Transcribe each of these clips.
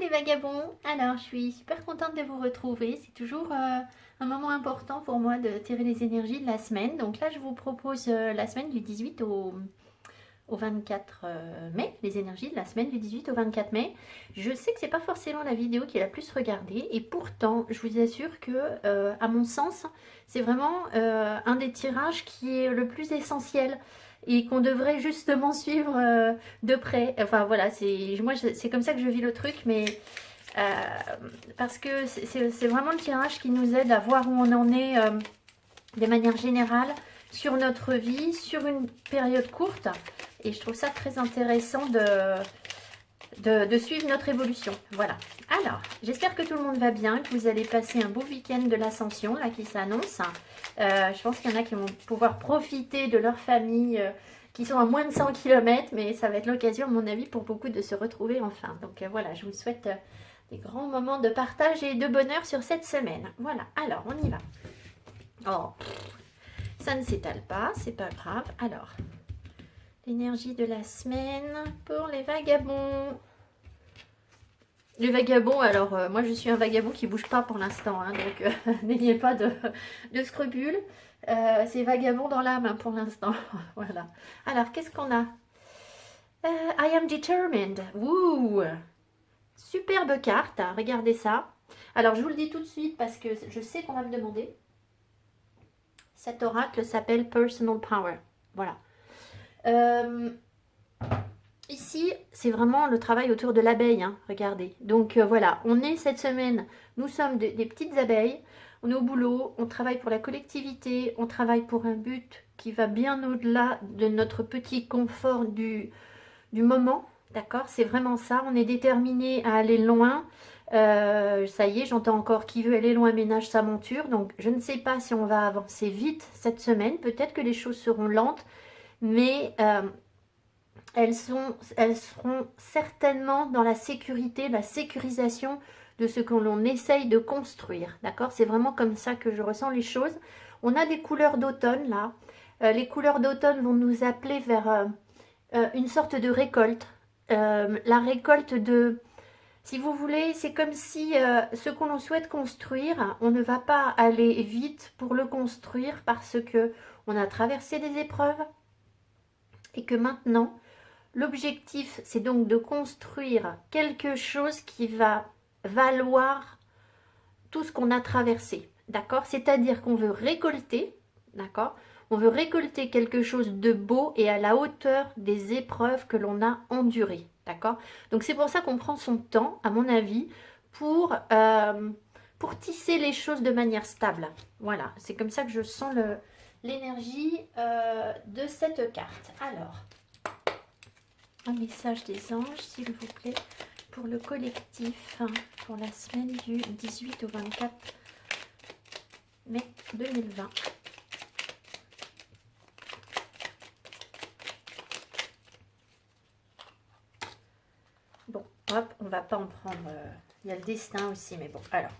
les vagabonds. Alors, je suis super contente de vous retrouver. C'est toujours un moment important pour moi de tirer les énergies de la semaine. Donc là, je vous propose la semaine du 18 au 24 mai, les énergies de la semaine du 18 au 24 mai. Je sais que c'est pas forcément la vidéo qui est la plus regardée et pourtant, je vous assure que, à mon sens, c'est vraiment un des tirages qui est le plus essentiel et qu'on devrait justement suivre de près. Enfin voilà, c'est comme ça que je vis le truc, mais euh, parce que c'est vraiment le tirage qui nous aide à voir où on en est de manière générale sur notre vie, sur une période courte. Et je trouve ça très intéressant de suivre notre évolution. Voilà. Alors, j'espère que tout le monde va bien, que vous allez passer un beau week-end de l'Ascension là qui s'annonce. Je pense qu'il y en a qui vont pouvoir profiter de leur famille qui sont à moins de 100 km, mais ça va être l'occasion, à mon avis, pour beaucoup de se retrouver enfin. Donc voilà, je vous souhaite des grands moments de partage et de bonheur sur cette semaine. Voilà, alors on y va. Oh, ça ne s'étale pas, c'est pas grave. Alors, l'énergie de la semaine pour les vagabonds. Les vagabonds, alors moi je suis un vagabond qui bouge pas pour l'instant, hein, donc n'ayez pas de scrupules. C'est vagabond dans l'âme hein, pour l'instant. Voilà. Alors, qu'est-ce qu'on a I am determined. Ouh, superbe carte, hein, regardez ça. Alors, je vous le dis tout de suite parce que je sais qu'on va me demander. Cet oracle s'appelle Personal Power. Voilà. Ici, c'est vraiment le travail autour de l'abeille, hein, regardez. Donc voilà, on est cette semaine, nous sommes des petites abeilles, on est au boulot, on travaille pour la collectivité, on travaille pour un but qui va bien au-delà de notre petit confort du moment, d'accord? C'est vraiment ça, on est déterminé à aller loin. Ça y est, j'entends encore qui veut aller loin ménage sa monture, donc je ne sais pas si on va avancer vite cette semaine, peut-être que les choses seront lentes, mais elles seront certainement dans la sécurité, la sécurisation de ce que l'on essaye de construire. D'accord? C'est vraiment comme ça que je ressens les choses. On a des couleurs d'automne là. Les couleurs d'automne vont nous appeler vers une sorte de récolte. La récolte de... Si vous voulez, c'est comme si ce que l'on souhaite construire, on ne va pas aller vite pour le construire parce que on a traversé des épreuves et que maintenant, l'objectif, c'est donc de construire quelque chose qui va valoir tout ce qu'on a traversé, d'accord? C'est-à-dire qu'on veut récolter, d'accord? On veut récolter quelque chose de beau et à la hauteur des épreuves que l'on a endurées, d'accord? Donc c'est pour ça qu'on prend son temps, à mon avis, pour tisser les choses de manière stable. Voilà, c'est comme ça que je sens l'énergie de cette carte. Alors, un message des anges, s'il vous plaît, pour le collectif, hein, pour la semaine du 18 au 24 mai 2020. Bon, hop, on va pas en prendre... il y a le destin aussi, mais bon, alors.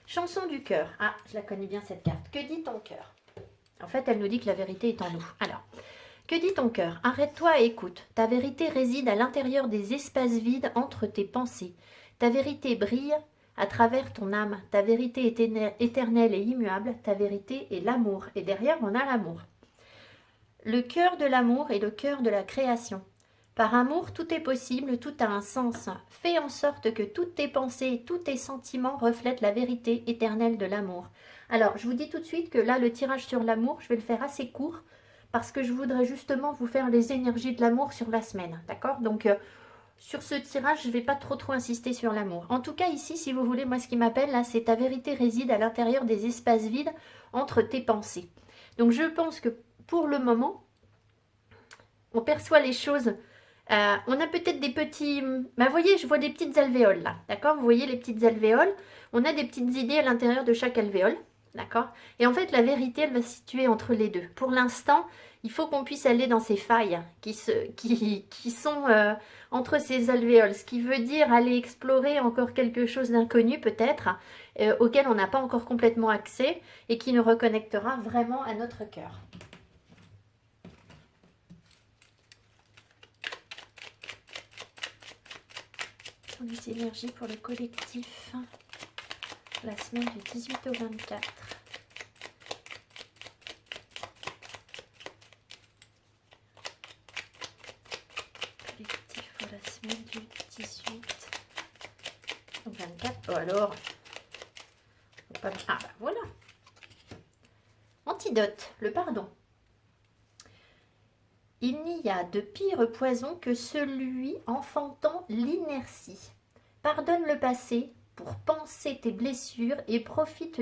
Chanson du cœur. Ah, je la connais bien cette carte. Que dit ton cœur? En fait, elle nous dit que la vérité est en nous. Alors, que dit ton cœur? Arrête-toi et écoute. Ta vérité réside à l'intérieur des espaces vides entre tes pensées. Ta vérité brille à travers ton âme. Ta vérité est éternelle et immuable. Ta vérité est l'amour. Et derrière, on a l'amour. Le cœur de l'amour est le cœur de la création. Par amour, tout est possible, tout a un sens. Fais en sorte que toutes tes pensées, tous tes sentiments reflètent la vérité éternelle de l'amour. Alors, je vous dis tout de suite que là, le tirage sur l'amour, je vais le faire assez court parce que je voudrais justement vous faire les énergies de l'amour sur la semaine, d'accord? Donc, sur ce tirage, je ne vais pas trop insister sur l'amour. En tout cas, ici, si vous voulez, moi, ce qui m'appelle, là, c'est ta vérité réside à l'intérieur des espaces vides entre tes pensées. Donc, je pense que pour le moment, on perçoit les choses. On a peut-être des petits... Bah, vous voyez, je vois des petites alvéoles, là, d'accord? Vous voyez les petites alvéoles? On a des petites idées à l'intérieur de chaque alvéole. D'accord? Et en fait, la vérité, elle va se situer entre les deux. Pour l'instant, il faut qu'on puisse aller dans ces failles qui sont entre ces alvéoles. Ce qui veut dire aller explorer encore quelque chose d'inconnu peut-être, auquel on n'a pas encore complètement accès et qui nous reconnectera vraiment à notre cœur. sont les énergies pour le collectif? La semaine du 18 au 24. Collectif pour la semaine du 18 au 24. Oh alors, ah ben voilà. Antidote, le pardon. Il n'y a de pire poison que celui enfantant l'inertie. Pardonne le passé pour penser tes blessures et profite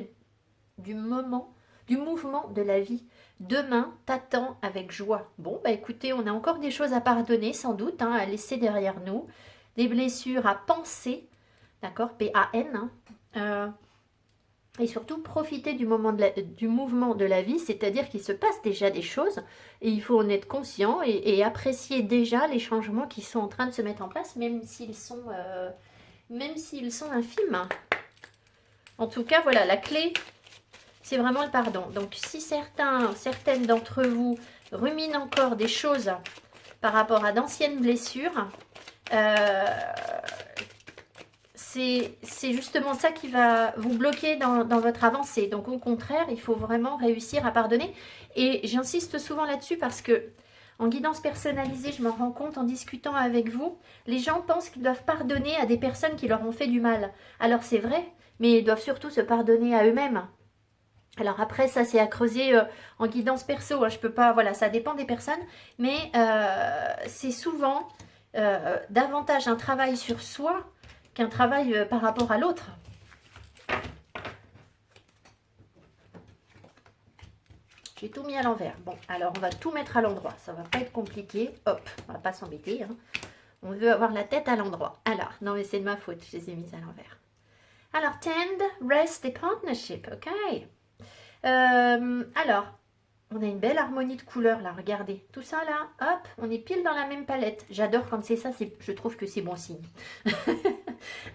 du mouvement de la vie. Demain t'attend avec joie. Bon, bah écoutez, on a encore des choses à pardonner sans doute, hein, à laisser derrière nous. Des blessures à penser, d'accord, P-A-N, hein, et surtout profiter du mouvement de la vie, c'est-à-dire qu'il se passe déjà des choses et il faut en être conscient et apprécier déjà les changements qui sont en train de se mettre en place, même s'ils sont infimes. En tout cas, voilà, la clé, c'est vraiment le pardon. Donc, si certaines d'entre vous ruminent encore des choses par rapport à d'anciennes blessures, c'est justement ça qui va vous bloquer dans votre avancée. Donc au contraire, il faut vraiment réussir à pardonner. Et j'insiste souvent là-dessus parce que en guidance personnalisée, je m'en rends compte en discutant avec vous, les gens pensent qu'ils doivent pardonner à des personnes qui leur ont fait du mal. Alors c'est vrai, mais ils doivent surtout se pardonner à eux-mêmes. Alors après, ça c'est à creuser en guidance perso, hein. Je peux pas, voilà, ça dépend des personnes, mais c'est souvent davantage un travail sur soi qu'un travail par rapport à l'autre. J'ai tout mis à l'envers. Bon, alors on va tout mettre à l'endroit. Ça va pas être compliqué. Hop, on va pas s'embêter, hein. On veut avoir la tête à l'endroit. Alors, non mais c'est de ma faute, je les ai mises à l'envers. Alors, tend, rest et partnership, ok. Alors, on a une belle harmonie de couleurs là, regardez. Tout ça là, hop, on est pile dans la même palette. J'adore quand c'est ça, je trouve que c'est bon signe.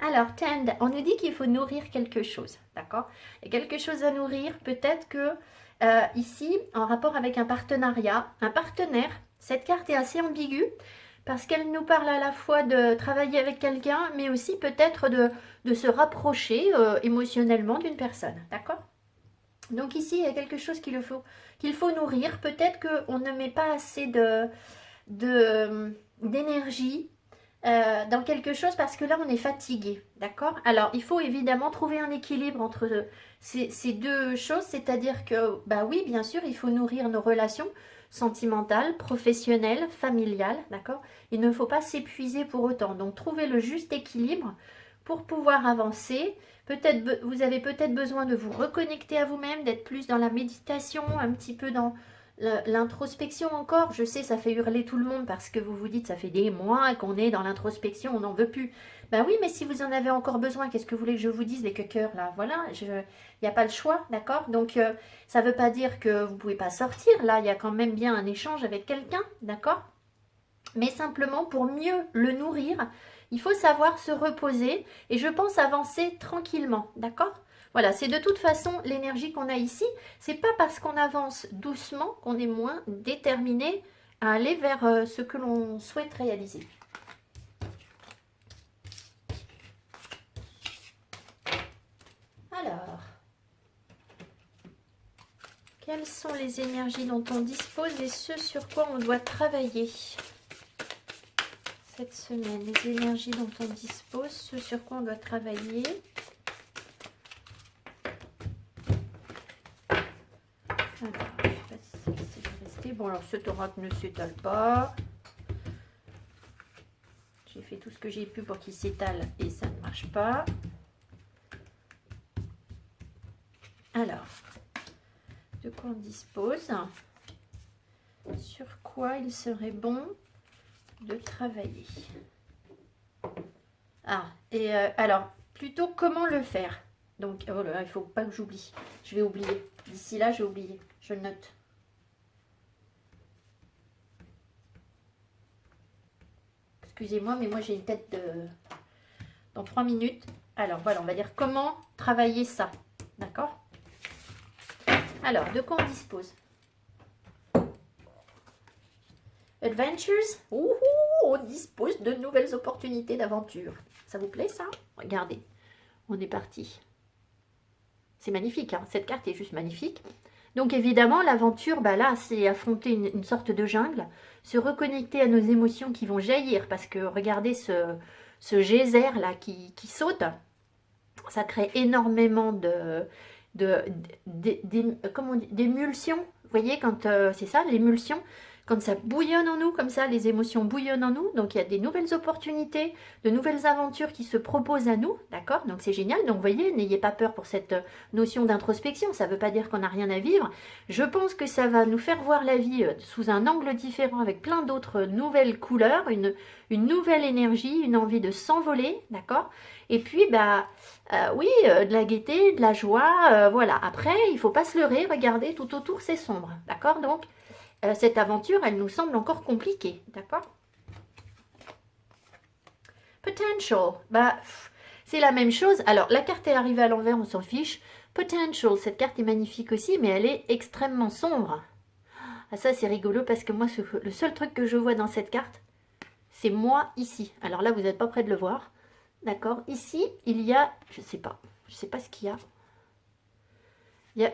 Alors, tend, on nous dit qu'il faut nourrir quelque chose, d'accord? Il y a quelque chose à nourrir, peut-être que ici, en rapport avec un partenariat, un partenaire, cette carte est assez ambiguë parce qu'elle nous parle à la fois de travailler avec quelqu'un, mais aussi peut-être de se rapprocher émotionnellement d'une personne, d'accord? Donc ici, il y a quelque chose qu'il faut nourrir. Peut-être qu'on ne met pas assez d'énergie dans quelque chose parce que là, on est fatigué. D'accord? Alors, il faut évidemment trouver un équilibre entre ces deux choses. C'est-à-dire que, bah oui, bien sûr, il faut nourrir nos relations sentimentales, professionnelles, familiales. D'accord? Il ne faut pas s'épuiser pour autant. Donc, trouver le juste équilibre pour pouvoir avancer. Peut-être, vous avez peut-être besoin de vous reconnecter à vous-même, d'être plus dans la méditation, un petit peu dans l'introspection encore. Je sais, ça fait hurler tout le monde parce que vous vous dites, ça fait des mois qu'on est dans l'introspection, on n'en veut plus. Ben oui, mais si vous en avez encore besoin, qu'est-ce que vous voulez que je vous dise, les cueilleurs là? Voilà, il n'y a pas le choix, d'accord? Donc, ça ne veut pas dire que vous ne pouvez pas sortir. Là, il y a quand même bien un échange avec quelqu'un, d'accord? Mais simplement, pour mieux le nourrir, il faut savoir se reposer et je pense avancer tranquillement, d'accord? Voilà, c'est de toute façon l'énergie qu'on a ici. C'est pas parce qu'on avance doucement qu'on est moins déterminé à aller vers ce que l'on souhaite réaliser. Alors, quelles sont les énergies dont on dispose et ce sur quoi on doit travailler cette semaine? Les énergies dont on dispose, ce sur quoi on doit travailler. Alors, je ne sais pas si celle-ci va rester. Bon, alors ce oracle ne s'étale pas. J'ai fait tout ce que j'ai pu pour qu'il s'étale et ça ne marche pas. Alors, de quoi on dispose? Sur quoi il serait bon de travailler? Ah, et alors, plutôt comment le faire? Donc, oh là là, il ne faut pas que j'oublie. Je vais oublier. D'ici là, j'ai oublié. Je note. Excusez-moi, mais moi j'ai une tête de... Dans 3 minutes. Alors, voilà, on va dire comment travailler ça. D'accord? Alors, de quoi on dispose? Adventures? Ouhou, on dispose de nouvelles opportunités d'aventure. Ça vous plaît ça? Regardez, on est parti. C'est magnifique, hein, cette carte est juste magnifique. Donc évidemment, l'aventure, bah là, c'est affronter une sorte de jungle, se reconnecter à nos émotions qui vont jaillir, parce que regardez ce geyser là qui saute, ça crée énormément d'émulsions. Vous voyez, quand c'est ça, l'émulsion, quand ça bouillonne en nous, comme ça, les émotions bouillonnent en nous, donc il y a des nouvelles opportunités, de nouvelles aventures qui se proposent à nous, d'accord? Donc c'est génial, donc vous voyez, n'ayez pas peur pour cette notion d'introspection, ça ne veut pas dire qu'on n'a rien à vivre. Je pense que ça va nous faire voir la vie sous un angle différent, avec plein d'autres nouvelles couleurs, une nouvelle énergie, une envie de s'envoler, d'accord? Et puis, bah, oui, de la gaieté, de la joie, voilà. Après, il ne faut pas se leurrer, regardez, tout autour, c'est sombre, d'accord? Donc, cette aventure, elle nous semble encore compliquée, d'accord? Potential, bah, c'est la même chose. Alors, la carte est arrivée à l'envers, on s'en fiche. Potential, cette carte est magnifique aussi, mais elle est extrêmement sombre. Ah, ça, c'est rigolo parce que moi, le seul truc que je vois dans cette carte, c'est moi ici. Alors là, vous n'êtes pas près de le voir. D'accord? Ici, il y a, je sais pas ce qu'il y a. Il y a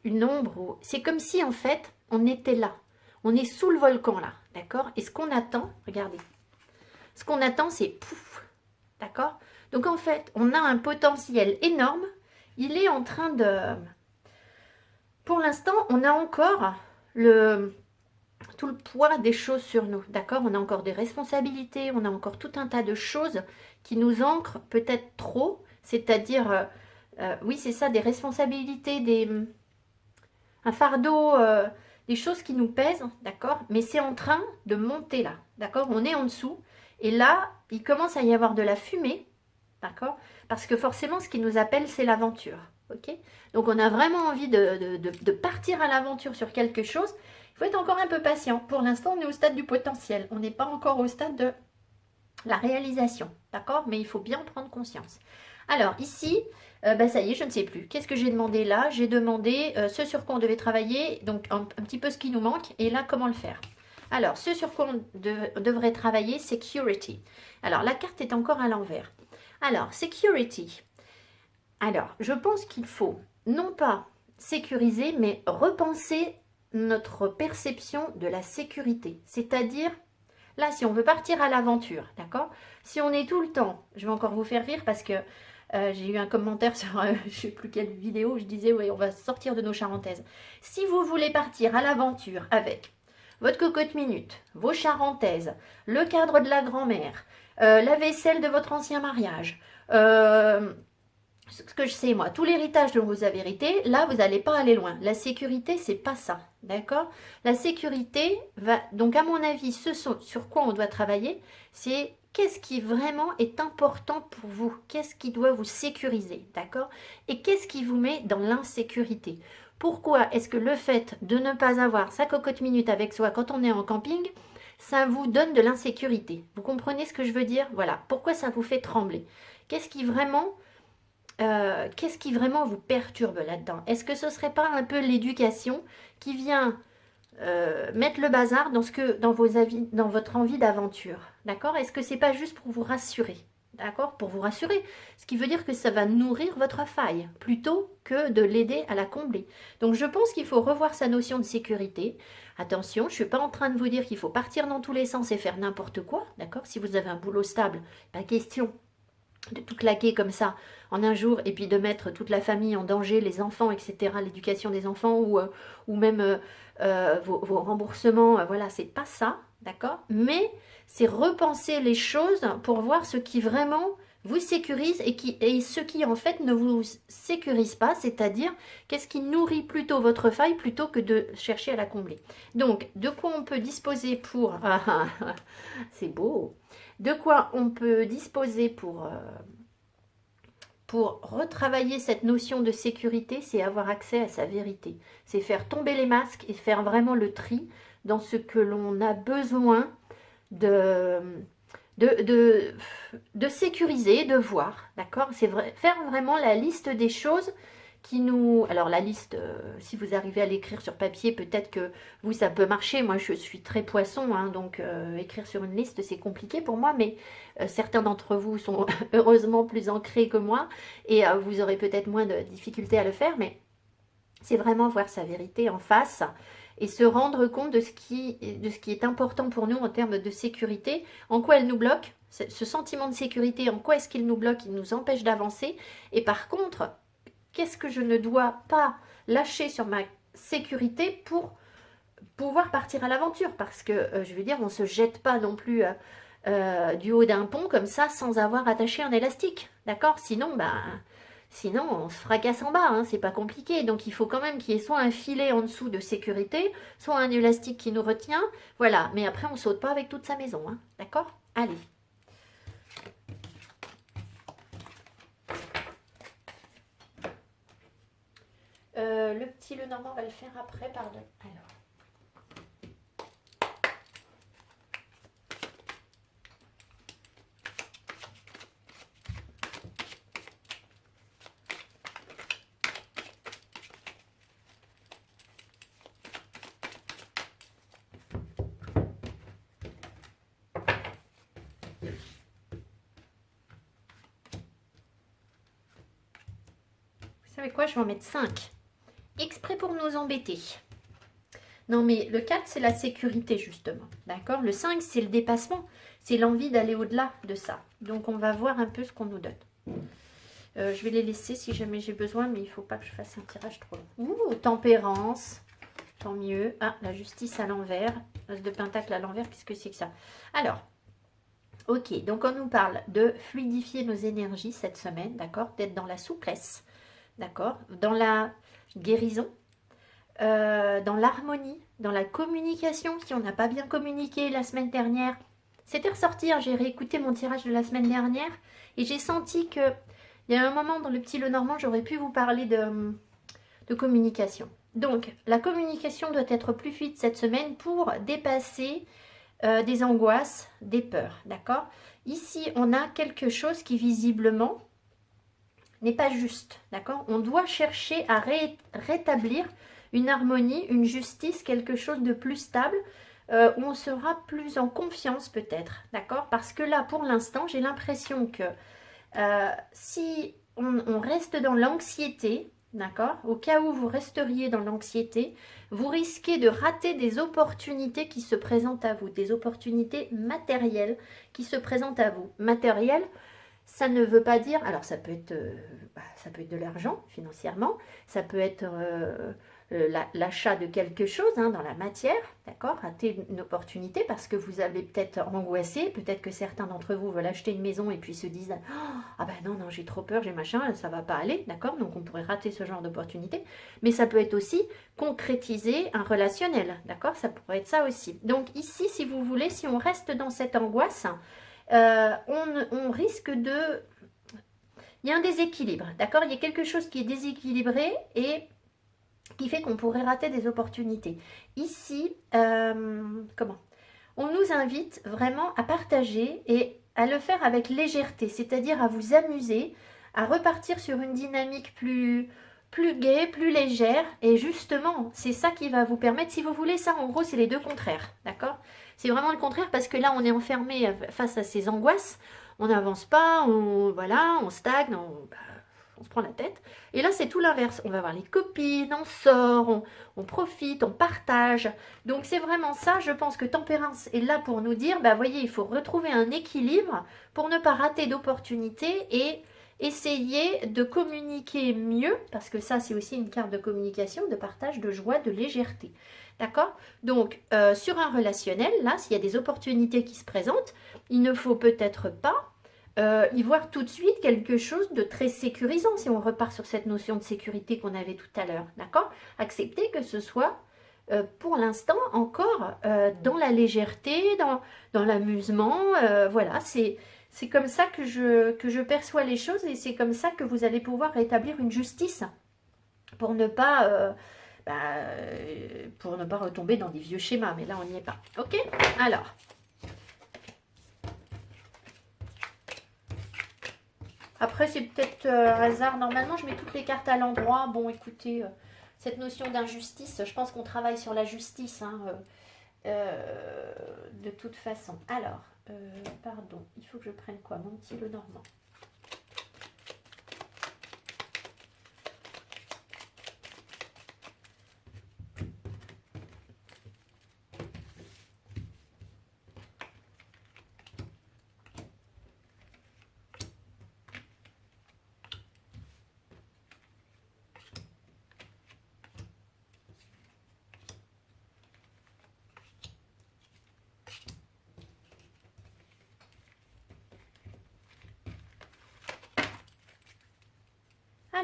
une ombre. C'est comme si, en fait, on était là. On est sous le volcan, là. D'accord? Et ce qu'on attend, regardez. Ce qu'on attend, c'est pouf. D'accord? Donc, en fait, on a un potentiel énorme. Il est en train de... Pour l'instant, on a encore tout le poids des choses sur nous. D'accord? On a encore des responsabilités. On a encore tout un tas de choses qui nous ancrent peut-être trop. C'est-à-dire, oui, c'est ça, des responsabilités, un fardeau, des choses qui nous pèsent, d'accord? Mais c'est en train de monter là, d'accord? On est en dessous. Et là, il commence à y avoir de la fumée, d'accord? Parce que forcément, ce qui nous appelle, c'est l'aventure, ok? Donc, on a vraiment envie de partir à l'aventure sur quelque chose. Il faut être encore un peu patient. Pour l'instant, on est au stade du potentiel. On n'est pas encore au stade de la réalisation, d'accord? Mais il faut bien prendre conscience. Alors, ici, bah, ça y est, je ne sais plus. Qu'est-ce que j'ai demandé là? J'ai demandé ce sur quoi on devait travailler, donc un petit peu ce qui nous manque, et là, comment le faire? Alors, ce sur quoi on devrait travailler, security. Alors, la carte est encore à l'envers. Alors, security. Alors, je pense qu'il faut non pas sécuriser, mais repenser notre perception de la sécurité. C'est-à-dire, là, si on veut partir à l'aventure, d'accord? Si on est tout le temps, je vais encore vous faire rire parce que j'ai eu un commentaire sur je ne sais plus quelle vidéo, je disais, oui, on va sortir de nos charentaises. Si vous voulez partir à l'aventure avec votre cocotte minute, vos charentaises, le cadre de la grand-mère, la vaisselle de votre ancien mariage, ce que je sais moi, tout l'héritage dont vous avez hérité, là vous n'allez pas aller loin. La sécurité, c'est pas ça, d'accord? La sécurité va, donc à mon avis, sur quoi on doit travailler, c'est qu'est-ce qui vraiment est important pour vous, qu'est-ce qui doit vous sécuriser, d'accord? Et qu'est-ce qui vous met dans l'insécurité? Pourquoi est-ce que le fait de ne pas avoir sa cocotte minute avec soi quand on est en camping, ça vous donne de l'insécurité? Vous comprenez ce que je veux dire? Voilà, pourquoi ça vous fait trembler? Qu'est-ce qui vraiment vous perturbe là-dedans? Est-ce que ce ne serait pas un peu l'éducation qui vient mettre le bazar dans votre envie d'aventure? D'accord? Est-ce que c'est pas juste pour vous rassurer? D'accord? Pour vous rassurer. Ce qui veut dire que ça va nourrir votre faille plutôt que de l'aider à la combler. Donc je pense qu'il faut revoir sa notion de sécurité. Attention, je ne suis pas en train de vous dire qu'il faut partir dans tous les sens et faire n'importe quoi. D'accord? Si vous avez un boulot stable, pas question de tout claquer comme ça en un jour et puis de mettre toute la famille en danger, les enfants, etc., l'éducation des enfants ou même vos remboursements, voilà, c'est pas ça, d'accord? Mais c'est repenser les choses pour voir ce qui vraiment vous sécurise et ce qui en fait ne vous sécurise pas, c'est-à-dire qu'est-ce qui nourrit plutôt votre faille plutôt que de chercher à la combler. Donc, de quoi on peut disposer pour... c'est beau. De quoi on peut disposer pour retravailler cette notion de sécurité, c'est avoir accès à sa vérité. C'est faire tomber les masques et faire vraiment le tri dans ce que l'on a besoin de sécuriser, de voir. D'accord? C'est vrai, faire vraiment la liste des choses qui nous... Alors la liste, si vous arrivez à l'écrire sur papier, peut-être que vous, ça peut marcher. Moi, je suis très poisson, hein, donc écrire sur une liste, c'est compliqué pour moi, mais certains d'entre vous sont heureusement plus ancrés que moi, et vous aurez peut-être moins de difficultés à le faire, mais c'est vraiment voir sa vérité en face et se rendre compte de ce qui est important pour nous en termes de sécurité, en quoi elle nous bloque, ce sentiment de sécurité, en quoi est-ce qu'il nous bloque, il nous empêche d'avancer, et par contre, qu'est-ce que je ne dois pas lâcher sur ma sécurité pour pouvoir partir à l'aventure, parce que, je veux dire, on ne se jette pas non plus du haut d'un pont comme ça, sans avoir attaché un élastique, d'accord? Sinon, on se fracasse en bas, hein, c'est pas compliqué. Donc, il faut quand même qu'il y ait soit un filet en dessous de sécurité, soit un élastique qui nous retient. Voilà, mais après, on saute pas avec toute sa maison, hein, d'accord? Allez. Le petit Lenormand, on va le faire après, pardon. Alors. Vous savez quoi, je vais en mettre 5. Exprès pour nous embêter. Non, mais le 4, c'est la sécurité, justement. D'accord? Le 5, c'est le dépassement. C'est l'envie d'aller au-delà de ça. Donc, on va voir un peu ce qu'on nous donne. Je vais les laisser si jamais j'ai besoin, mais il ne faut pas que je fasse un tirage trop long. Ouh, tempérance. Tant mieux. Ah, la justice à l'envers. As de pentacle à l'envers, qu'est-ce que c'est que ça? Alors, ok, donc on nous parle de fluidifier nos énergies cette semaine, d'accord? D'être dans la souplesse, d'accord? Dans la guérison, dans l'harmonie, dans la communication. Si on n'a pas bien communiqué la semaine dernière, c'était ressortir. J'ai réécouté mon tirage de la semaine dernière et j'ai senti que il y a un moment dans le petit Lenormand, j'aurais pu vous parler de communication. Donc, la communication doit être plus fluide cette semaine pour dépasser des angoisses, des peurs, d'accord? Ici, on a quelque chose qui visiblement n'est pas juste, d'accord? On doit chercher à rétablir une harmonie, une justice, quelque chose de plus stable, où on sera plus en confiance peut-être, d'accord? Parce que là, pour l'instant, j'ai l'impression que si on reste dans l'anxiété, d'accord? Au cas où vous resteriez dans l'anxiété, vous risquez de rater des opportunités qui se présentent à vous, des opportunités matérielles qui se présentent à vous. Matérielles, ça ne veut pas dire, alors ça peut être de l'argent financièrement, ça peut être l'achat de quelque chose hein, dans la matière, d'accord, rater une opportunité parce que vous avez peut-être angoissé, peut-être que certains d'entre vous veulent acheter une maison et puis se disent ah ben non, j'ai trop peur, j'ai machin, ça va pas aller, d'accord, donc on pourrait rater ce genre d'opportunité, mais ça peut être aussi concrétiser un relationnel, d'accord, ça pourrait être ça aussi. Donc ici, si vous voulez, si on reste dans cette angoisse, on risque de... Il y a un déséquilibre, d'accord, il y a quelque chose qui est déséquilibré et qui fait qu'on pourrait rater des opportunités. Ici, comment? On nous invite vraiment à partager et à le faire avec légèreté, c'est-à-dire à vous amuser, à repartir sur une dynamique plus gaie, plus légère. Et justement, c'est ça qui va vous permettre, si vous voulez ça, en gros, c'est les deux contraires, d'accord? C'est vraiment le contraire parce que là, on est enfermé face à ces angoisses. On n'avance pas, on stagne, on se prend la tête. Et là, c'est tout l'inverse. On va voir les copines, on sort, on profite, on partage. Donc, c'est vraiment ça. Je pense que Tempérance est là pour nous dire, bah, voyez, il faut retrouver un équilibre pour ne pas rater d'opportunités et essayer de communiquer mieux, parce que ça, c'est aussi une carte de communication, de partage, de joie, de légèreté. D'accord? Donc, sur un relationnel, là, s'il y a des opportunités qui se présentent, il ne faut peut-être pas y voir tout de suite quelque chose de très sécurisant, si on repart sur cette notion de sécurité qu'on avait tout à l'heure, d'accord? Accepter que ce soit, pour l'instant, encore dans la légèreté, dans l'amusement, voilà, c'est comme ça que je perçois les choses et c'est comme ça que vous allez pouvoir rétablir une justice pour ne pas... pour ne pas retomber dans des vieux schémas, mais là on n'y est pas. Ok? Alors, Après, c'est peut-être hasard. Normalement, je mets toutes les cartes à l'endroit. Bon, écoutez, cette notion d'injustice, je pense qu'on travaille sur la justice, hein, de toute façon. Alors, pardon, il faut que je prenne quoi? Mon petit Lenormand.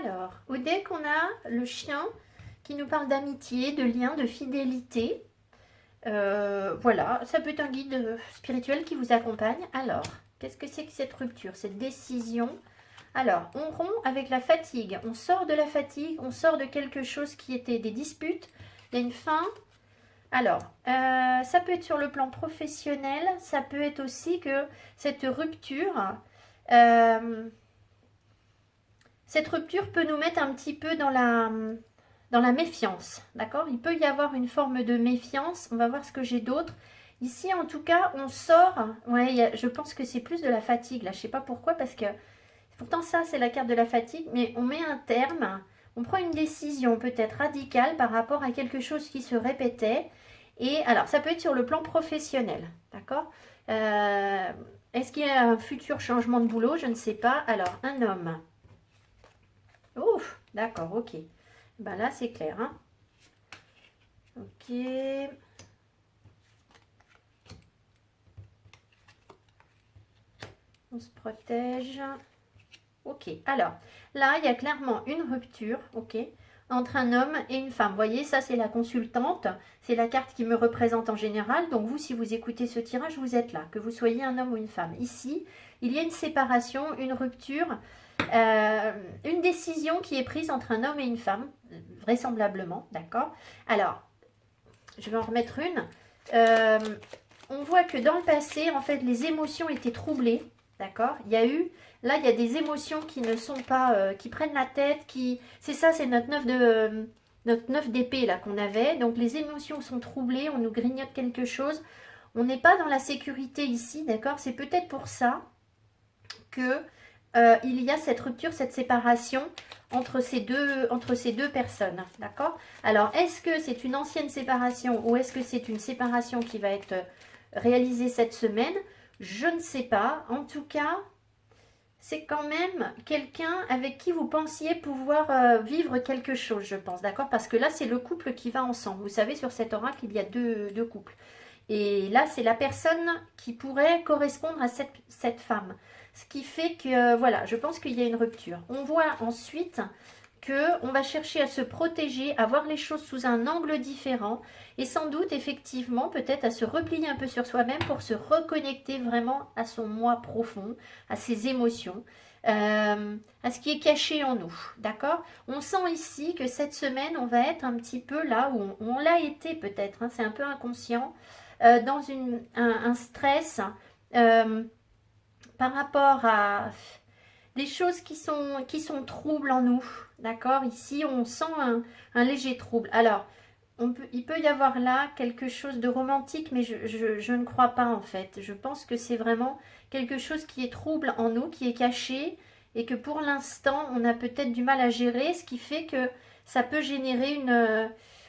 Alors, au deck, on a le chien qui nous parle d'amitié, de lien, de fidélité. Voilà, ça peut être un guide spirituel qui vous accompagne. Alors, qu'est-ce que c'est que cette rupture, cette décision? Alors, on rompt avec la fatigue. On sort de la fatigue, on sort de quelque chose qui était des disputes. Il y a une fin. Alors, ça peut être sur le plan professionnel. Ça peut être aussi que cette rupture... cette rupture peut nous mettre un petit peu dans la méfiance, d'accord? Il peut y avoir une forme de méfiance. On va voir ce que j'ai d'autre. Ici, en tout cas, on sort. Ouais, je pense que c'est plus de la fatigue, là. Je ne sais pas pourquoi, parce que pourtant, ça, c'est la carte de la fatigue. Mais on met un terme. On prend une décision peut-être radicale par rapport à quelque chose qui se répétait. Et alors, ça peut être sur le plan professionnel, d'accord? Est-ce qu'il y a un futur changement de boulot? Je ne sais pas. Alors, un homme. Ouf, d'accord, ok. Ben là, c'est clair, hein. Ok. On se protège. Ok, alors, là, il y a clairement une rupture, ok, entre un homme et une femme. Vous voyez, ça, c'est la consultante. C'est la carte qui me représente en général. Donc, vous, si vous écoutez ce tirage, vous êtes là, que vous soyez un homme ou une femme. Ici, il y a une séparation, une rupture. Une décision qui est prise entre un homme et une femme, vraisemblablement, d'accord? Alors, je vais en remettre une. On voit que dans le passé, en fait, les émotions étaient troublées, d'accord? Il y a eu, là, il y a des émotions qui ne sont pas, qui prennent la tête, c'est ça, c'est notre 9 d'épée, là, qu'on avait. Donc, les émotions sont troublées, on nous grignote quelque chose. On n'est pas dans la sécurité ici, d'accord? C'est peut-être pour ça que il y a cette rupture, cette séparation entre ces deux personnes, d'accord? Alors, est-ce que c'est une ancienne séparation ou est-ce que c'est une séparation qui va être réalisée cette semaine? Je ne sais pas. En tout cas, c'est quand même quelqu'un avec qui vous pensiez pouvoir vivre quelque chose, je pense, d'accord? Parce que là, c'est le couple qui va ensemble. Vous savez, sur cet oracle, il y a deux couples. Et là, c'est la personne qui pourrait correspondre à cette femme. Ce qui fait que, voilà, je pense qu'il y a une rupture. On voit ensuite qu'on va chercher à se protéger, à voir les choses sous un angle différent et sans doute, effectivement, peut-être à se replier un peu sur soi-même pour se reconnecter vraiment à son moi profond, à ses émotions, à ce qui est caché en nous, d'accord? On sent ici que cette semaine, on va être un petit peu là où on l'a été peut-être, hein, c'est un peu inconscient, dans un stress par rapport à des choses qui sont troubles en nous. D'accord? Ici, on sent un léger trouble. Alors, il peut y avoir là quelque chose de romantique, mais je ne crois pas en fait. Je pense que c'est vraiment quelque chose qui est trouble en nous, qui est caché, et que pour l'instant, on a peut-être du mal à gérer, ce qui fait que ça peut générer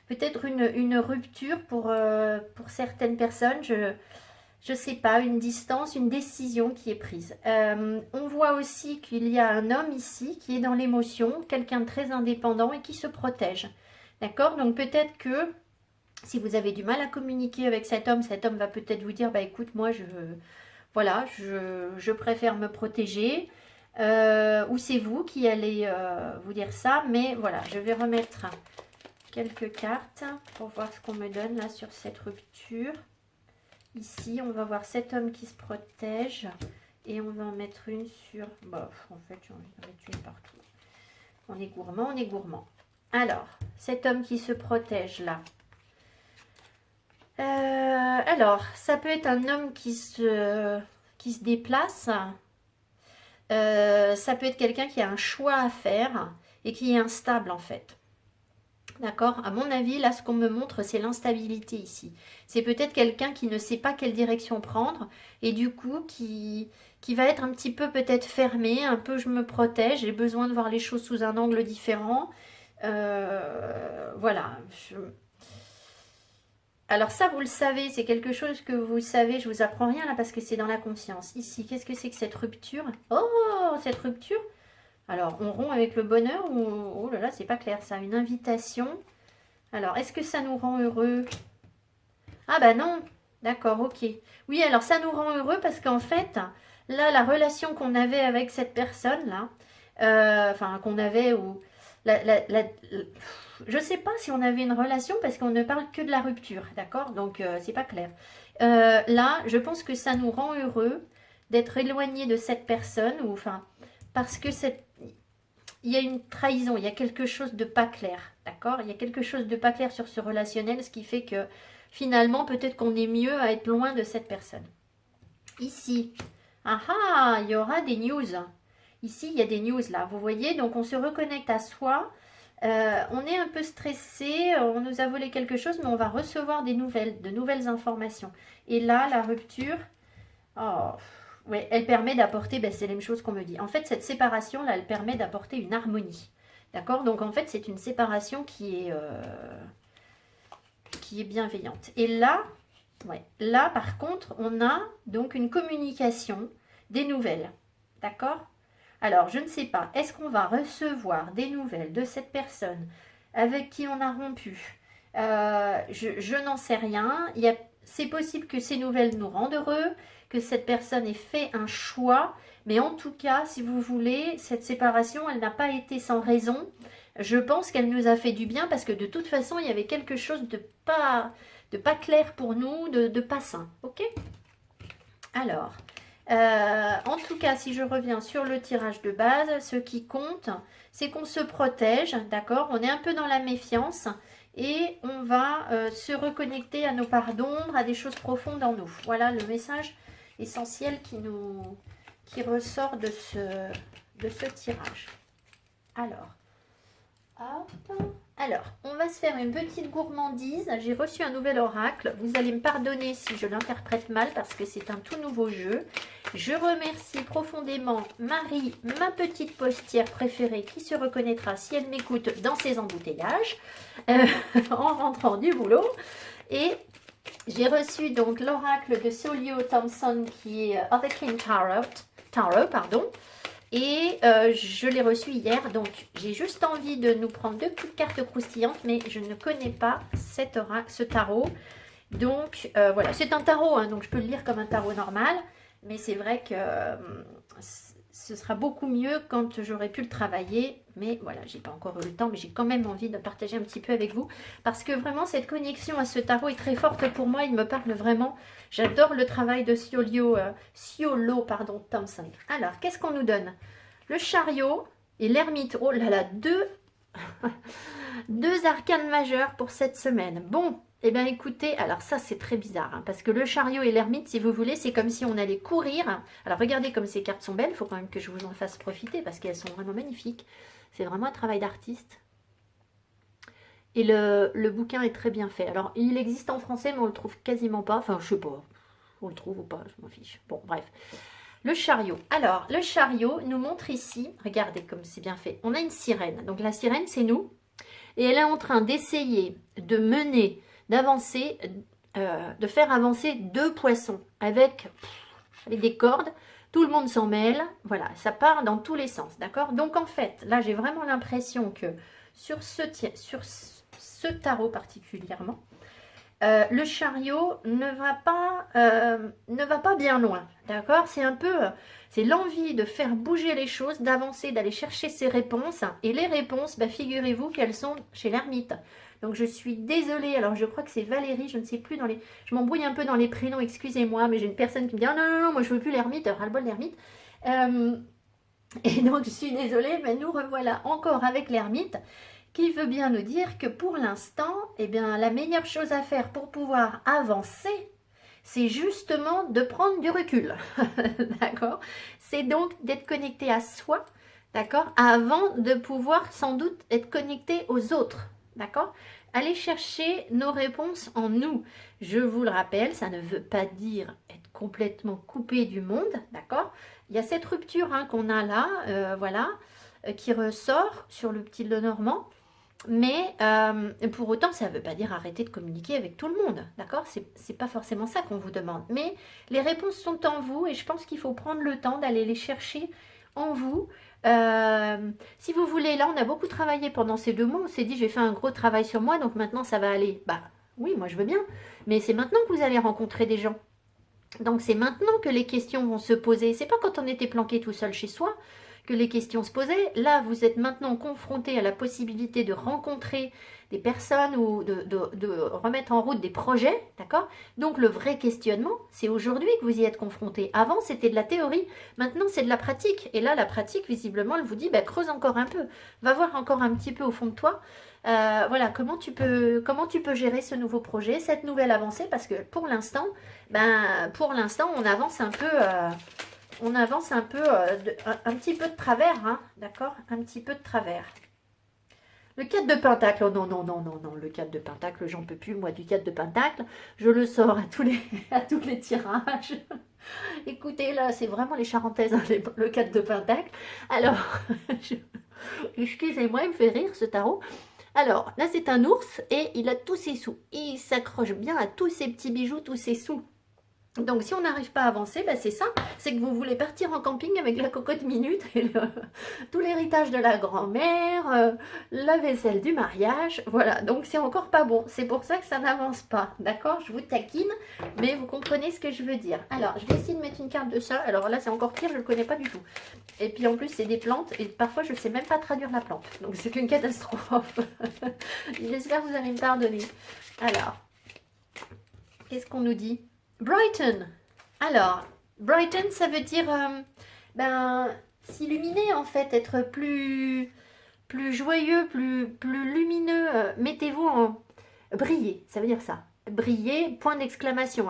peut-être une rupture pour certaines personnes. Je sais pas, une distance, une décision qui est prise. On voit aussi qu'il y a un homme ici qui est dans l'émotion, quelqu'un de très indépendant et qui se protège. D'accord? Donc peut-être que si vous avez du mal à communiquer avec cet homme va peut-être vous dire, bah écoute, moi voilà, je préfère me protéger. Ou c'est vous qui allez vous dire ça, mais voilà, je vais remettre quelques cartes pour voir ce qu'on me donne là sur cette rupture. Ici, on va voir cet homme qui se protège et on va en mettre une sur... Bah, en fait, j'ai envie d'en mettre une partout. On est gourmand, on est gourmand. Alors, cet homme qui se protège là. Alors, ça peut être un homme qui se déplace. Ça peut être quelqu'un qui a un choix à faire et qui est instable en fait. D'accord? À mon avis, là, ce qu'on me montre, c'est l'instabilité ici. C'est peut-être quelqu'un qui ne sait pas quelle direction prendre et du coup qui va être un petit peu peut-être fermé, un peu je me protège, j'ai besoin de voir les choses sous un angle différent. Voilà. Alors ça, vous le savez, c'est quelque chose que vous savez, je vous apprends rien là parce que c'est dans la conscience. Ici, qu'est-ce que c'est que cette rupture? Oh, cette rupture! Alors, on rompt avec le bonheur ou... Oh là là, c'est pas clair ça. Une invitation. Alors, est-ce que ça nous rend heureux? Ah bah non. D'accord, ok. Oui, alors ça nous rend heureux parce qu'en fait, là, la relation qu'on avait avec cette personne-là, enfin, qu'on avait ou... je sais pas si on avait une relation parce qu'on ne parle que de la rupture, d'accord? Donc, c'est pas clair. Là, je pense que ça nous rend heureux d'être éloigné de cette personne ou enfin... Parce que il y a une trahison, il y a quelque chose de pas clair, d'accord? Il y a quelque chose de pas clair sur ce relationnel, ce qui fait que finalement, peut-être qu'on est mieux à être loin de cette personne. Ici, il y aura des news. Ici, il y a des news là, vous voyez? Donc, on se reconnecte à soi. On est un peu stressé, on nous a volé quelque chose, mais on va recevoir des nouvelles, de nouvelles informations. Et là, la rupture, oh, ouais, elle permet d'apporter, ben, c'est la même chose qu'on me dit. En fait, cette séparation-là, elle permet d'apporter une harmonie. D'accord? Donc, en fait, c'est une séparation qui est bienveillante. Et là, ouais, là, par contre, on a donc une communication des nouvelles. D'accord? Alors, je ne sais pas, est-ce qu'on va recevoir des nouvelles de cette personne avec qui on a rompu? Je n'en sais rien. C'est possible que ces nouvelles nous rendent heureux, que cette personne ait fait un choix, mais en tout cas, si vous voulez, cette séparation, elle n'a pas été sans raison. Je pense qu'elle nous a fait du bien parce que de toute façon, il y avait quelque chose de pas clair pour nous, de pas sain. Ok? Alors, en tout cas, si je reviens sur le tirage de base, ce qui compte, c'est qu'on se protège, d'accord? On est un peu dans la méfiance et on va se reconnecter à nos parts d'ombre, à des choses profondes en nous. Voilà le message essentiel qui ressort de ce tirage. Alors, on va se faire une petite gourmandise. J'ai reçu un nouvel oracle. Vous allez me pardonner si je l'interprète mal parce que c'est un tout nouveau jeu. Je remercie profondément Marie, ma petite postière préférée, qui se reconnaîtra si elle m'écoute dans ses embouteillages en rentrant du boulot. Et j'ai reçu donc l'oracle de Solio Thompson qui est Other King Tarot, pardon. Et je l'ai reçu hier, donc j'ai juste envie de nous prendre 2 petites cartes croustillantes, mais je ne connais pas ce tarot. Donc voilà, c'est un tarot, hein, donc je peux le lire comme un tarot normal, mais c'est vrai que ce sera beaucoup mieux quand j'aurai pu le travailler. Mais voilà, j'ai pas encore eu le temps, mais j'ai quand même envie de partager un petit peu avec vous, parce que vraiment cette connexion à ce tarot est très forte pour moi, il me parle vraiment. J'adore le travail de Solio Thompson. Alors, qu'est-ce qu'on nous donne? Le chariot et l'ermite. Oh là là, deux arcanes majeures pour cette semaine. Bon, eh bien écoutez, alors ça c'est très bizarre, hein, parce que le chariot et l'ermite, si vous voulez, c'est comme si on allait courir. Alors regardez comme ces cartes sont belles, il faut quand même que je vous en fasse profiter, parce qu'elles sont vraiment magnifiques. C'est vraiment un travail d'artiste. Et le bouquin est très bien fait. Alors, il existe en français, mais on le trouve quasiment pas. Enfin, je sais pas. On le trouve ou pas, je m'en fiche. Bon, bref. Le chariot. Alors, le chariot nous montre ici, regardez comme c'est bien fait. On a une sirène. Donc, la sirène, c'est nous. Et elle est en train d'essayer de mener, d'avancer, de faire avancer 2 poissons avec des cordes. Tout le monde s'en mêle. Voilà, ça part dans tous les sens, d'accord? Donc, en fait, là, j'ai vraiment l'impression que sur ce tarot particulièrement, le chariot ne va pas bien loin, d'accord? C'est un peu, c'est l'envie de faire bouger les choses, d'avancer, d'aller chercher ses réponses. Et les réponses, bah, figurez-vous qu'elles sont chez l'ermite. Donc je suis désolée, alors je crois que c'est Valérie, je ne sais plus je m'embrouille un peu dans les prénoms, excusez-moi, mais j'ai une personne qui me dit ah, non, moi je veux plus l'ermite, ras-le-bol l'ermite. Et donc je suis désolée, mais nous revoilà encore avec l'ermite, qui veut bien nous dire que pour l'instant, eh bien, la meilleure chose à faire pour pouvoir avancer, c'est justement de prendre du recul, d'accord? C'est donc d'être connecté à soi, d'accord? Avant de pouvoir sans doute être connecté aux autres, d'accord? Aller chercher nos réponses en nous. Je vous le rappelle, ça ne veut pas dire être complètement coupé du monde, d'accord? Il y a cette rupture hein, qu'on a là, voilà, qui ressort sur le petit Lenormand. Mais pour autant, ça ne veut pas dire arrêter de communiquer avec tout le monde, d'accord? C'est pas forcément ça qu'on vous demande. Mais les réponses sont en vous et je pense qu'il faut prendre le temps d'aller les chercher en vous. Si vous voulez, là, on a beaucoup travaillé pendant ces 2 mois. On s'est dit, j'ai fait un gros travail sur moi, donc maintenant, ça va aller. Bah oui, moi, je veux bien. Mais c'est maintenant que vous allez rencontrer des gens. Donc, c'est maintenant que les questions vont se poser. C'est pas quand on était planqué tout seul chez soi que les questions se posaient. Là, vous êtes maintenant confronté à la possibilité de rencontrer des personnes ou de remettre en route des projets, d'accord? Donc, le vrai questionnement, c'est aujourd'hui que vous y êtes confronté. Avant, c'était de la théorie. Maintenant, c'est de la pratique. Et là, la pratique, visiblement, elle vous dit, bah, creuse encore un peu. Va voir encore un petit peu au fond de toi. Voilà, comment tu peux gérer ce nouveau projet, cette nouvelle avancée, parce que pour l'instant, on avance un peu, un petit peu de travers, hein, d'accord? Un petit peu de travers. Le 4 de Pentacle, oh non, non, non, non, non, le 4 de Pentacle, j'en peux plus, moi, du 4 de Pentacle, je le sors à tous les tirages. Écoutez, là, c'est vraiment les charentaises, hein, le 4 de Pentacle. Alors, excusez-moi, il me fait rire, ce tarot. Alors, là, c'est un ours et il a tous ses sous. Il s'accroche bien à tous ses petits bijoux, tous ses sous. Donc, si on n'arrive pas à avancer, ben c'est ça. C'est que vous voulez partir en camping avec la cocotte minute et tout l'héritage de la grand-mère, la vaisselle du mariage. Voilà, donc c'est encore pas bon. C'est pour ça que ça n'avance pas. D'accord? Je vous taquine, mais vous comprenez ce que je veux dire. Alors, je vais essayer de mettre une carte de ça. Alors là, c'est encore pire, je ne le connais pas du tout. Et puis en plus, c'est des plantes et parfois, je ne sais même pas traduire la plante. Donc, c'est une catastrophe. J'espère que vous allez me pardonner. Alors, qu'est-ce qu'on nous dit? Brighten. Alors, brighten, ça veut dire s'illuminer en fait, être plus joyeux, plus lumineux. Mettez-vous en briller, ça veut dire ça. Briller, point d'exclamation.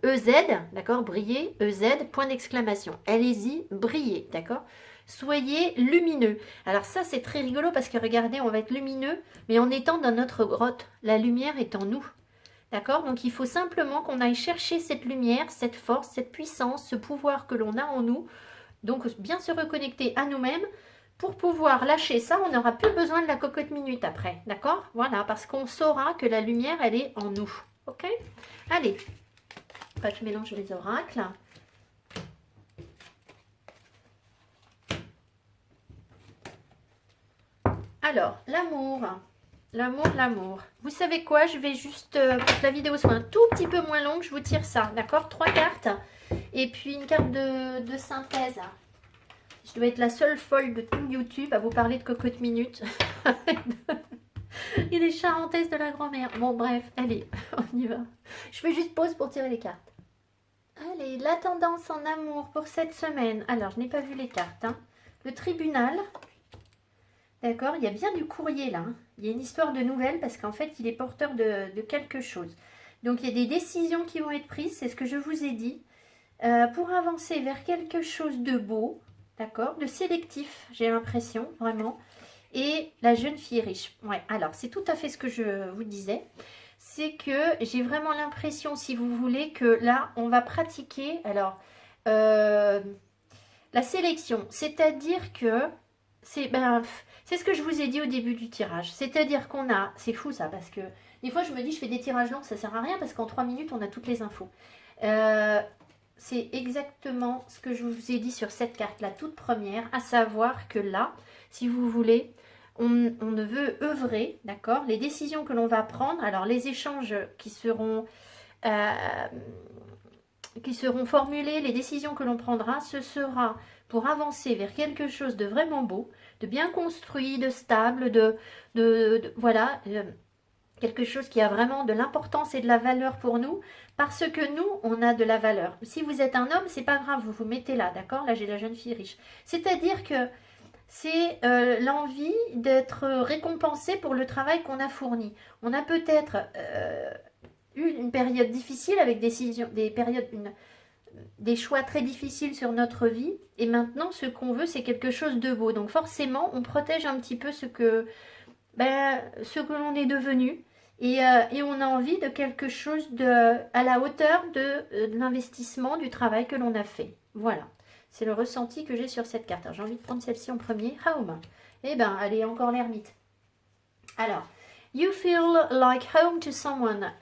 EZ, d'accord? Briller, EZ, point d'exclamation. Allez-y, brillez, d'accord? Soyez lumineux. Alors ça, c'est très rigolo parce que regardez, on va être lumineux, mais en étant dans notre grotte. La lumière est en nous. D'accord? Donc, il faut simplement qu'on aille chercher cette lumière, cette force, cette puissance, ce pouvoir que l'on a en nous. Donc, bien se reconnecter à nous-mêmes. Pour pouvoir lâcher ça, on n'aura plus besoin de la cocotte minute après. D'accord? Voilà, parce qu'on saura que la lumière, elle est en nous. Ok? Allez. Je mélange les oracles. Alors, l'amour. L'amour, l'amour. Vous savez quoi? Je vais juste, pour que la vidéo soit un tout petit peu moins longue, je vous tire ça, d'accord? 3 cartes. Et puis une carte de synthèse. Je dois être la seule folle de tout YouTube à vous parler de cocotte minute. Et des charentaises de la grand-mère. Bon, bref, allez, on y va. Je fais juste pause pour tirer les cartes. Allez, la tendance en amour pour cette semaine. Alors, je n'ai pas vu les cartes. Hein. Le tribunal. D'accord, il y a bien du courrier là. Hein. Il y a une histoire de nouvelles parce qu'en fait, il est porteur de quelque chose. Donc, il y a des décisions qui vont être prises, c'est ce que je vous ai dit, pour avancer vers quelque chose de beau, d'accord, de sélectif, j'ai l'impression, vraiment. Et la jeune fille riche. Ouais, alors, c'est tout à fait ce que je vous disais. C'est que j'ai vraiment l'impression, si vous voulez, que là, on va pratiquer, alors, la sélection. C'est-à-dire que c'est ce que je vous ai dit au début du tirage. C'est-à-dire qu'on a... C'est fou ça, parce que des fois je me dis je fais des tirages longs, ça sert à rien, parce qu'en 3 minutes on a toutes les infos. C'est exactement ce que je vous ai dit sur cette carte, la toute première, à savoir que là, si vous voulez, on ne veut œuvrer, d'accord? Les décisions que l'on va prendre, alors les échanges qui seront formulés, les décisions que l'on prendra, ce sera pour avancer vers quelque chose de vraiment beau, de bien construit, de stable, voilà, quelque chose qui a vraiment de l'importance et de la valeur pour nous, parce que nous, on a de la valeur. Si vous êtes un homme, c'est pas grave, vous vous mettez là, d'accord? Là, j'ai la jeune fille riche. C'est-à-dire que c'est l'envie d'être récompensé pour le travail qu'on a fourni. On a peut-être eu une période difficile avec des choix très difficiles sur notre vie. Et maintenant, ce qu'on veut, c'est quelque chose de beau. Donc forcément, on protège un petit peu ce que l'on est devenu. Et on a envie de quelque chose à la hauteur de l'investissement, du travail que l'on a fait. Voilà. C'est le ressenti que j'ai sur cette carte. Alors, j'ai envie de prendre celle-ci en premier. Home. Eh bien, elle est encore l'ermite. Alors, you feel like home to someone.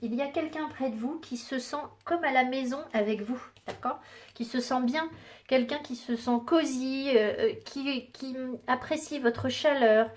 Il y a quelqu'un près de vous qui se sent comme à la maison avec vous. D'accord? Qui se sent bien. Quelqu'un qui se sent cosy, qui apprécie votre chaleur,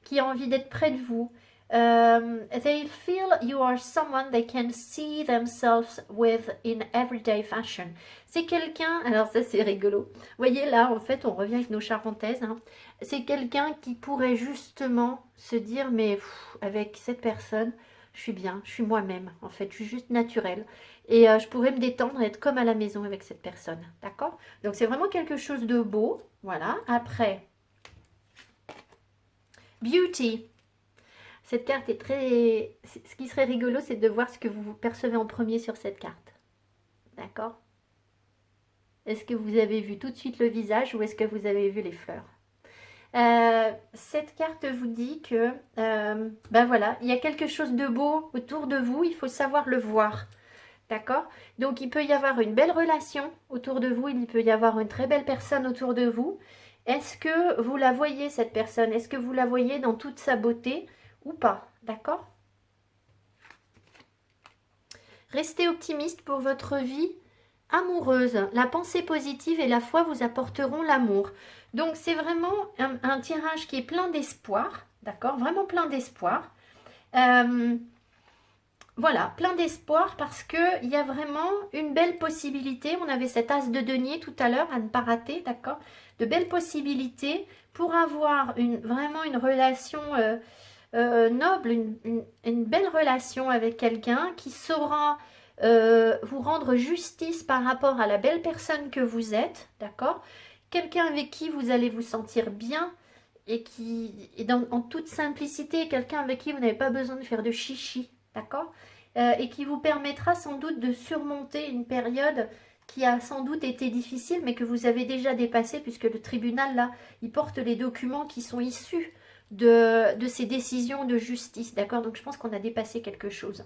qui a envie d'être près de vous. They feel you are someone they can see themselves with in everyday fashion. C'est quelqu'un, alors ça c'est rigolo. Vous voyez là, en fait, on revient avec nos charentaises. Hein. C'est quelqu'un qui pourrait justement se dire, mais avec cette personne, je suis bien, je suis moi-même. En fait, je suis juste naturelle. Et je pourrais me détendre et être comme à la maison avec cette personne. D'accord? Donc c'est vraiment quelque chose de beau. Voilà. Après, beauty. Cette carte est très... Ce qui serait rigolo, c'est de voir ce que vous percevez en premier sur cette carte. D'accord? Est-ce que vous avez vu tout de suite le visage ou est-ce que vous avez vu les fleurs? Cette carte vous dit que, ben voilà, il y a quelque chose de beau autour de vous, il faut savoir le voir. D'accord? Donc, il peut y avoir une belle relation autour de vous, il peut y avoir une très belle personne autour de vous. Est-ce que vous la voyez, cette personne? Est-ce que vous la voyez dans toute sa beauté ou pas? D'accord? Restez optimiste pour votre vie amoureuse. La pensée positive et la foi vous apporteront l'amour. Donc, c'est vraiment un tirage qui est plein d'espoir. D'accord? Vraiment plein d'espoir. Voilà, plein d'espoir parce qu'il y a vraiment une belle possibilité. On avait cet as de denier tout à l'heure à ne pas rater, d'accord? De belles possibilités pour avoir vraiment une relation noble, une belle relation avec quelqu'un qui saura vous rendre justice par rapport à la belle personne que vous êtes, d'accord? Quelqu'un avec qui vous allez vous sentir bien et qui est en toute simplicité, quelqu'un avec qui vous n'avez pas besoin de faire de chichi, d'accord? Et qui vous permettra sans doute de surmonter une période qui a sans doute été difficile, mais que vous avez déjà dépassée, puisque le tribunal, là, il porte les documents qui sont issus de ces décisions de justice, d'accord? Donc, je pense qu'on a dépassé quelque chose.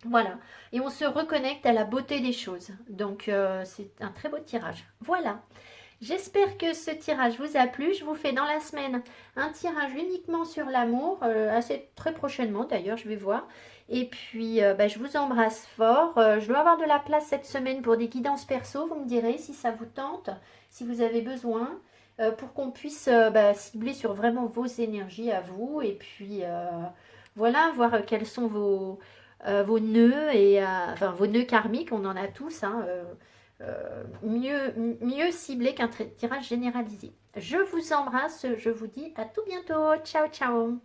Voilà. Et on se reconnecte à la beauté des choses. Donc, c'est un très beau tirage. Voilà. J'espère que ce tirage vous a plu. Je vous fais dans la semaine un tirage uniquement sur l'amour, assez très prochainement d'ailleurs, je vais voir. Et puis, je vous embrasse fort. Je dois avoir de la place cette semaine pour des guidances perso. Vous me direz si ça vous tente, si vous avez besoin, pour qu'on puisse cibler sur vraiment vos énergies à vous. Et puis, voilà, voir quels sont vos nœuds, enfin vos nœuds karmiques, on en a tous, hein, mieux ciblé qu'un tirage généralisé. Je vous embrasse, je vous dis à tout bientôt. Ciao, ciao.